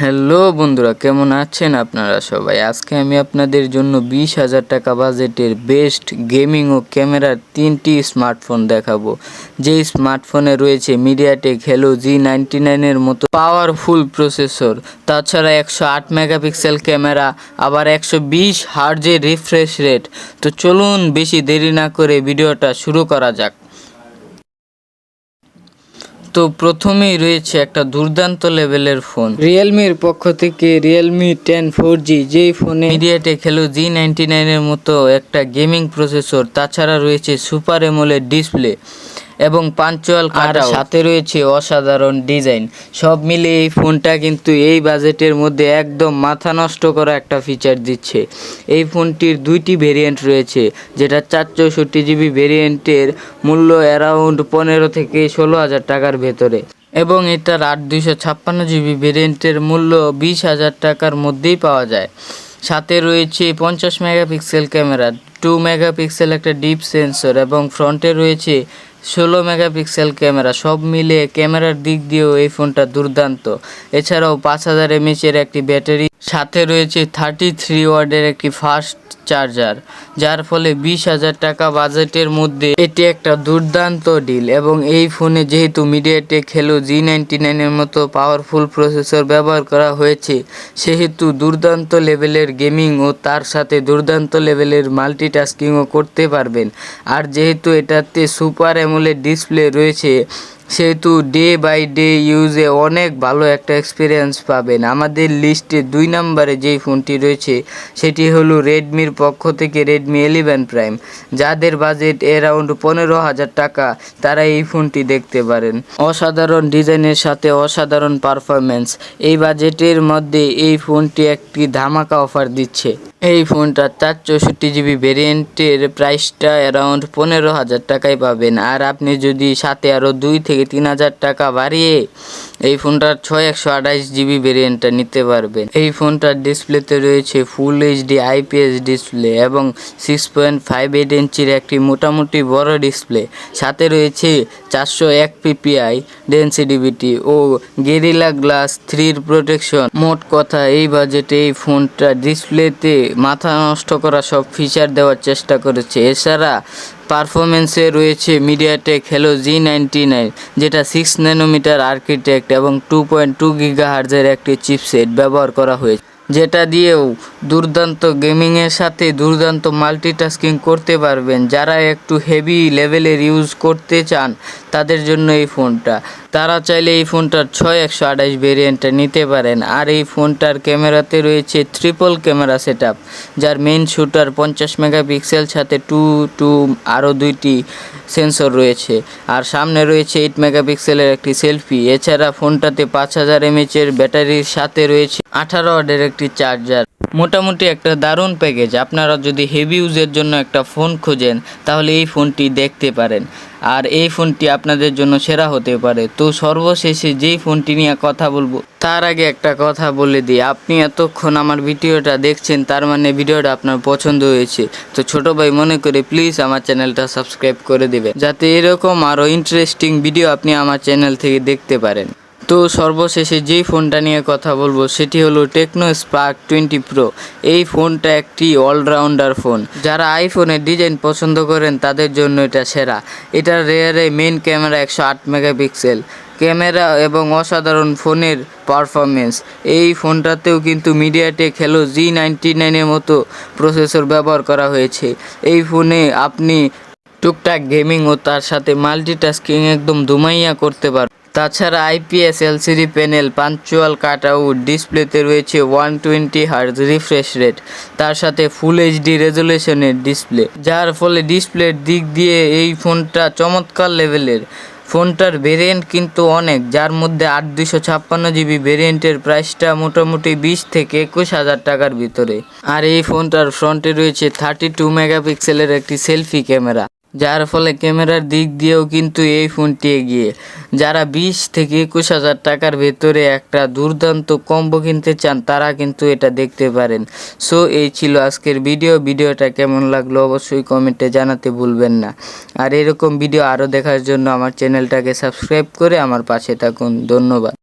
Hello বন্ধুরা, কেমন আছেন আপনারা সবাই? আজকে আমি আপনাদের জন্য 20,000 টাকা বাজেটের বেস্ট গেমিং ও ক্যামেরার 3টি স্মার্টফোন দেখাবো। যেই স্মার্টফোনে রয়েছে মিডিয়াটেক হেলো G99 এর মতো পাওয়ারফুল প্রসেসর, তাছাড়া 108 মেগাপিক্সেল ক্যামেরা, আবার 120 হার্জের রিফ্রেশ রেট। তো চলুন বেশি দেরি না করে ভিডিওটা শুরু করা যাক। তো প্রথমেই রয়েছে একটা দুর্দান্ত লেভেলের ফোন, রিয়েলমির পক্ষ থেকে রিয়েলমি 10 4G, যেই ফোনে মিডিয়াটেক হেলো G99 এর মতো একটা গেমিং প্রসেসর, তাছাড়া রয়েছে সুপার অ্যামোলেড ডিসপ্লে এবং পাঞ্চুয়াল কাটআউট, সাথে রয়েছে অসাধারণ ডিজাইন। সব মিলে এই ফোনটা কিন্তু এই বাজেটের মধ্যে একদম মাথা নষ্ট করা একটা ফিচার দিচ্ছে। এই ফোনটির দুইটি ভেরিয়েন্ট রয়েছে, যেটা 464GB ভেরিয়েন্টের মূল্য অ্যারাউন্ড 15 থেকে 16,000 টাকার ভেতরে, এবং এটার 8/256GB ভেরিয়েন্টের মূল্য 20,000 টাকার মধ্যেই পাওয়া যায়। সাথে রয়েছে 50 মেগাপিক্সেল ক্যামেরা, 2 মেগাপিক্সেল একটা ডিপ সেন্সর, এবং ফ্রন্টে রয়েছে 16 মেগাপিক্সেল ক্যামেরা। সব মিলিয়ে ক্যামেরার দিক দিয়েও এই ফোনটা দুর্দান্ত। এছাড়াও 5000 mAh একটি ব্যাটারি, সাথে রয়েছে 33 ওয়াটের একটি ফাস্ট চার্জার, যার ফলে 20,000 টাকা বাজেটের মধ্যে এটি একটা দুর্দান্ত ডিল। এবং এই ফোনে যেহেতু মিডিয়াটেক হেলো G99 এর মতো পাওয়ারফুল প্রসেসর ব্যবহার করা হয়েছে, সেহেতু দুর্দান্ত লেভেলের গেমিং ও তার সাথে দুর্দান্ত লেভেলের মাল্টিটাস্কিংও করতে পারবেন। আর যেহেতু এটাতে সুপার অ্যামোলেড ডিসপ্লে রয়েছে, সেহেতু ডে বাই ডে ইউজে অনেক ভালো একটা এক্সপিরিয়েন্স পাবেন। আমাদের লিস্টে 2 নম্বরে যেই ফোনটি রয়েছে সেটি হলো রেডমির পক্ষ থেকে রেডমি 11 প্রাইম। যাদের বাজেট অ্যারাউন্ড 15,000 টাকা, তারা এই ফোনটি দেখতে পারেন। অসাধারণ ডিজাইনের সাথে অসাধারণ পারফরমেন্স, এই বাজেটের মধ্যে এই ফোনটি একটি ধামাকা অফার দিচ্ছে। এই ফোনটা 464GB ভেরিয়েন্টের প্রাইসটা অ্যারাউন্ড 15,000 টাকায় পাবেন। আর আপনি যদি সাথে আরও 2 থেকে 3,000 টাকা বাড়িয়ে এই ফোনটার 128GB ভেরিয়েন্টটা নিতে পারবেন। এই ফোনটার ডিসপ্লেতে রয়েছে ফুল এইচডি IPS ডিসপ্লে এবং 6.58 ইঞ্চির একটি মোটামুটি বড় ডিসপ্লে। সাথে রয়েছে 401 PPI ডেনসিটিভিটি ও গেরিলা গ্লাস 3 প্রোটেকশন। মোট কথা, এই বাজেটে এই ফোনটা ডিসপ্লেতে মাথা নষ্ট করা সব ফিচার দেওয়ার চেষ্টা করেছে। এছাড়া পারফরমেন্সে রয়েছে মিডিয়াটেক হেলো G99, যেটা 6 ন্যানোমিটার আর্কিটেক্ট এবং 2.2 GHz একটি চিপসেট ব্যবহার করা হয়েছে, যেটা দিয়েও দুর্দান্ত গেমিংয়ের সাথে দুর্দান্ত মাল্টিটাস্কিং করতে পারবেন। যারা একটু হেভি লেভেলের ইউজ করতে চান, তাদের জন্য এই ফোনটা, তারা চাইলে এই ফোনটার 6128 ভেরিয়েন্টটা নিতে পারেন। আর এই ফোনটার ক্যামেরাতে রয়েছে ট্রিপল ক্যামেরা সেটআপ, যার মেইন শুটার 50 মেগাপিক্সেল, সাথে আরও 2টি সেন্সর রয়েছে। আর সামনে রয়েছে 8 মেগাপিক্সেলের একটি সেলফি। এছাড়া ফোনটাতে 5000 mAh ব্যাটারির সাথে রয়েছে 18 ওয়াটের একটি চার্জার। মোটামুটি একটা দারুণ প্যাকেজ। আপনারা যদি হেভি ইউজের জন্য একটা ফোন খোঁজেন, তাহলে এই ফোনটি দেখতে পারেন, আর এই ফোনটি আপনাদের জন্য সেরা হতে পারে। তো সর্বশেষে যেই ফোনটি নিয়ে কথা বলবো, তার আগে একটা কথা বলে দিই, আপনি এতক্ষণ আমার ভিডিওটা দেখছেন, তার মানে ভিডিওটা আপনার পছন্দ হয়েছে। তো ছোট ভাই মনে করে প্লিজ আমার চ্যানেলটা সাবস্ক্রাইব করে দেবেন, যাতে এরকম আরও ইন্টারেস্টিং ভিডিও আপনি আমার চ্যানেল থেকে দেখতে পারেন। তো সর্বশেষে যেই ফোনটা নিয়ে কথা বলবো সেটি হলো টেকনো স্পার্ক 20 প্রো। এই ফোনটা একটি অলরাউন্ডার ফোন। যারা আইফোনের ডিজাইন পছন্দ করেন, তাদের জন্য এটা সেরা। এটার রেয়ারে মেইন ক্যামেরা 108 মেগাপিক্সেল ক্যামেরা এবং অসাধারণ ফোনের পারফরমেন্স। এই ফোনটাতেও কিন্তু মিডিয়াটেক হেলো G99 এর মতো প্রসেসর ব্যবহার করা হয়েছে। এই ফোনে আপনি টুকটাক গেমিং ও তার সাথে মাল্টিটাস্কিং একদম ধুমাইয়া করতে পারবেন। তাছাড়া IPS LCD panel, punctual cutout, ডিসপ্লেতে রয়েছে 120 Hz রিফ্রেশ রেট, তার সাথে ফুল এইচডি রেজুলেশনের ডিসপ্লে, যার ফলে ডিসপ্লের দিক দিয়ে এই ফোনটা চমৎকার লেভেলের। ফোনটার ভেরিয়েন্ট কিন্তু অনেক, যার মধ্যে 8/256GB ভেরিয়েন্টের প্রাইসটা মোটামুটি 20 থেকে 21,000 টাকার ভিতরে। আর এই ফোনটার ফ্রন্টে রয়েছে 32 মেগাপিক্সেলের একটি সেলফি ক্যামেরা, যার ফলে ক্যামেরার দিক দিয়েও কিন্তু এই ফোনটি এগিয়ে। যারা 20 থেকে 21,000 টাকার ভেতরে একটা দুর্দান্ত কম্বো কিনতে চান, তারা কিন্তু এটা দেখতে পারেন। সো এই ছিল আজকের ভিডিওটা কেমন লাগলো অবশ্যই কমেন্টে জানাতে ভুলবেন না। আর এরকম ভিডিও আরও দেখার জন্য আমার চ্যানেলটাকে সাবস্ক্রাইব করে আমার পাশে থাকুন। ধন্যবাদ।